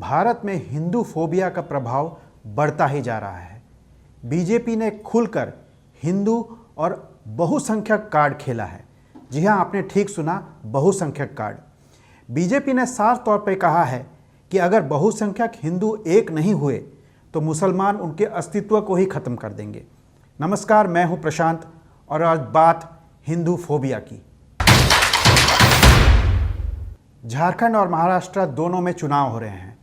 भारत में हिंदू फोबिया का प्रभाव बढ़ता ही जा रहा है। बीजेपी ने खुलकर हिंदू और बहुसंख्यक कार्ड खेला है। जी हां, आपने ठीक सुना, बहुसंख्यक कार्ड। बीजेपी ने साफ तौर पर कहा है कि अगर बहुसंख्यक हिंदू एक नहीं हुए तो मुसलमान उनके अस्तित्व को ही खत्म कर देंगे। नमस्कार, मैं हूं प्रशांत और आज बात हिंदू फोबिया की। झारखंड और महाराष्ट्र दोनों में चुनाव हो रहे हैं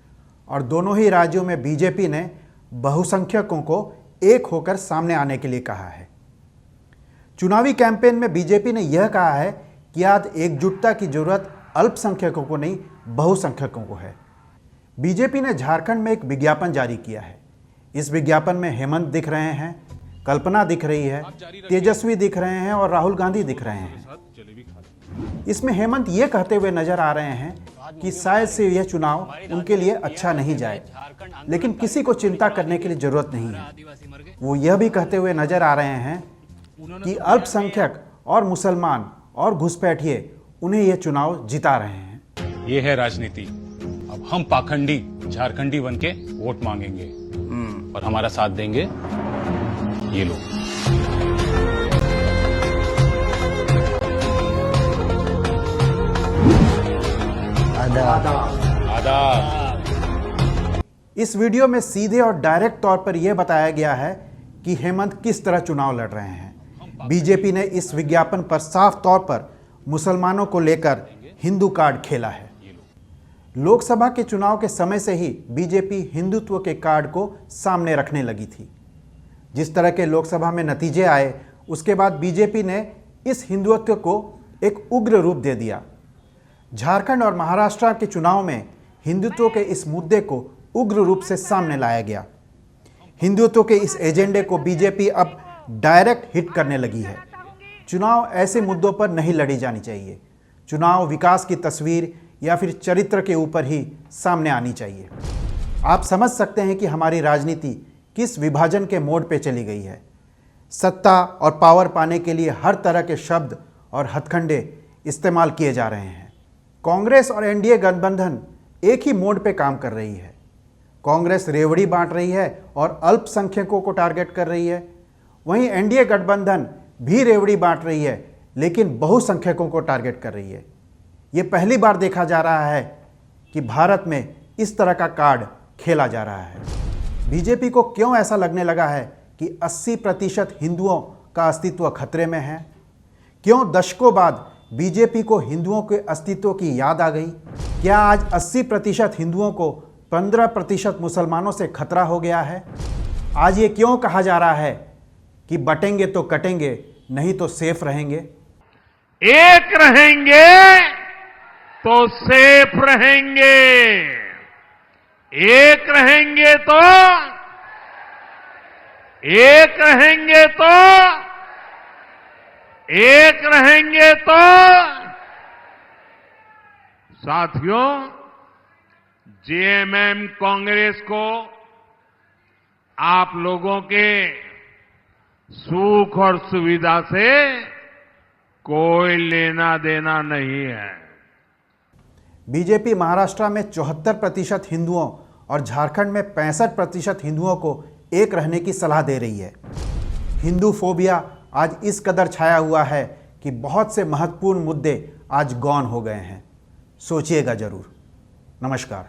और दोनों ही राज्यों में बीजेपी ने बहुसंख्यकों को एक होकर सामने आने के लिए कहा है। चुनावी कैंपेन में बीजेपी ने यह कहा है कि आज एकजुटता की जरूरत अल्पसंख्यकों को नहीं, बहुसंख्यकों को है। बीजेपी ने झारखंड में एक विज्ञापन जारी किया है। इस विज्ञापन में हेमंत दिख रहे हैं, कल्पना दिख रही है, तेजस्वी दिख रहे हैं और राहुल गांधी दिख रहे हैं। इसमें हेमंत ये कहते हुए नजर आ रहे हैं कि शायद से यह चुनाव उनके लिए अच्छा नहीं जाए, लेकिन किसी को चिंता करने की जरूरत नहीं है। वो यह भी कहते हुए नजर आ रहे हैं कि अल्पसंख्यक और मुसलमान और घुसपैठिए उन्हें यह चुनाव जिता रहे हैं। ये है राजनीति। अब हम पाखंडी झारखंडी बन के वोट मांगेंगे और हमारा साथ देंगे ये लोग। आदाब। इस वीडियो में सीधे और डायरेक्ट तौर पर यह बताया गया है कि हेमंत किस तरह चुनाव लड़ रहे हैं। बीजेपी ने इस विज्ञापन पर साफ तौर पर मुसलमानों को लेकर हिंदू कार्ड खेला है। लोकसभा के चुनाव के समय से ही बीजेपी हिंदुत्व के कार्ड को सामने रखने लगी थी। जिस तरह के लोकसभा में नतीजे आए, उसके बाद बीजेपी ने इस हिंदुत्व को एक उग्र रूप दे दिया। झारखंड और महाराष्ट्र के चुनाव में हिंदुत्व के इस मुद्दे को उग्र रूप से सामने लाया गया। हिंदुत्व के इस एजेंडे को बीजेपी अब डायरेक्ट हिट करने लगी है। चुनाव ऐसे मुद्दों पर नहीं लड़ी जानी चाहिए। चुनाव विकास की तस्वीर या फिर चरित्र के ऊपर ही सामने आनी चाहिए। आप समझ सकते हैं कि हमारी राजनीति किस विभाजन के मोड़ पे चली गई है। सत्ता और पावर पाने के लिए हर तरह के शब्द और हथकंडे इस्तेमाल किए जा रहे हैं। कांग्रेस और एनडीए गठबंधन एक ही मोड पे काम कर रही है। कांग्रेस रेवड़ी बांट रही है और अल्पसंख्यकों को टारगेट कर रही है। वहीं एनडीए गठबंधन भी रेवड़ी बांट रही है, लेकिन बहुसंख्यकों को टारगेट कर रही है। ये पहली बार देखा जा रहा है कि भारत में इस तरह का कार्ड खेला जा रहा है। बीजेपी को क्यों ऐसा लगने लगा है कि 80% हिंदुओं का अस्तित्व खतरे में है? क्यों दशकों बाद बीजेपी को हिंदुओं के अस्तित्व की याद आ गई? क्या आज 80% हिंदुओं को 15% मुसलमानों से खतरा हो गया है? आज ये क्यों कहा जा रहा है कि बटेंगे तो कटेंगे, नहीं तो सेफ रहेंगे? एक रहेंगे तो सेफ रहेंगे, एक रहेंगे तो साथियों, जेएमएम कांग्रेस को आप लोगों के सुख और सुविधा से कोई लेना देना नहीं है। बीजेपी महाराष्ट्र में 74% हिंदुओं और झारखंड में 65% हिंदुओं को एक रहने की सलाह दे रही है। हिंदू फोबिया आज इस कदर छाया हुआ है कि बहुत से महत्वपूर्ण मुद्दे आज गौण हो गए हैं। सोचिएगा जरूर। नमस्कार।